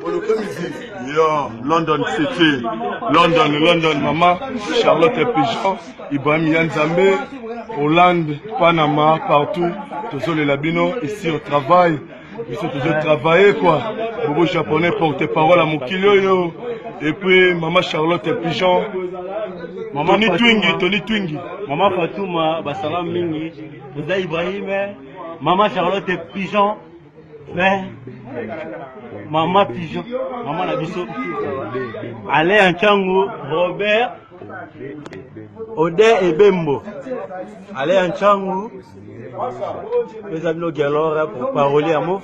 Yo, London City, London, Maman, Charlotte Pigeon, Ibrahim Yanzambe, Hollande, Panama, partout, tous les labino, ici au travail, ils sont tous travailler quoi. Bobo japonais porte-parole à Mokilio, et puis Maman Charlotte Pigeon, Tony Twingi, Maman Fatouma, Bassalam Mingi, Bouda Ibrahim, Maman Charlotte Pigeon, mais Maman Pigeon, Maman Labisso, Alain Anchangu, Robert, Ode et Bembo, Alain Anchangu, les amis qui alors pour parler à moi,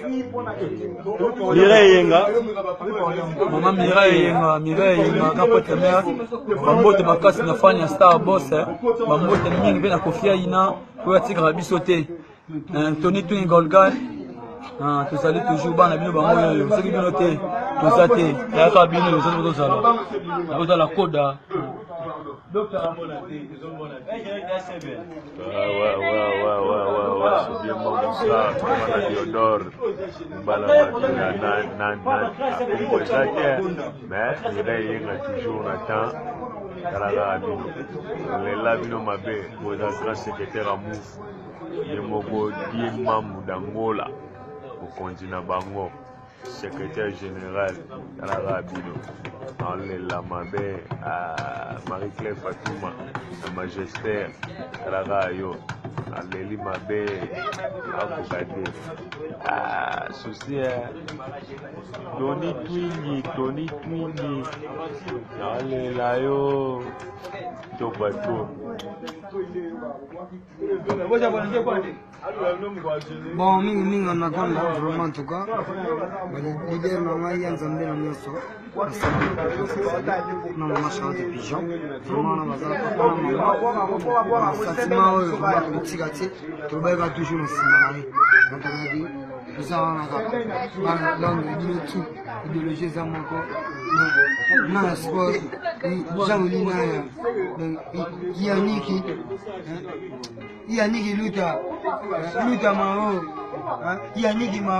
Mireille Yenga, Maman Mireille Yenga, capote mère, Bambote Makasi na fanya star boss, Bambote mingi vena kofia ina, pour tigra bisoté, Tony Twin Golgan. Tout ça toujours bas na bino bango ce qui bino te tout ça te ya ka bino le zo zo la oza la koda docteur Amona te zo mona c'est bien bon ça on Diodore bala mais il est toujours na temps karaga bino les labino mabe boza grand secrétaire à Mouf yemoko die mamu d'Angola au continent Bango, secrétaire général Karabino, en l'Elamabe à Marie-Claire Fatouma, à Magistère Karayo, à l'Elimabe, à Bukade, à Souci, Tony Twingi, à l'Elayo, Tobato. Bon, mingi on a connu vraiment en tout cas. Le leader Maman Yanzambe na nyoso. Non, Maman Charlotte Pigeon. Vraiment na bazala papa na sentiment oyo ba kutikati. Tobeba toujours na simana. Donc on a dit ça on a donc il tout idéologie ça moko. Non, sport Jean-Olina donc Yannick Luta Mao Yannick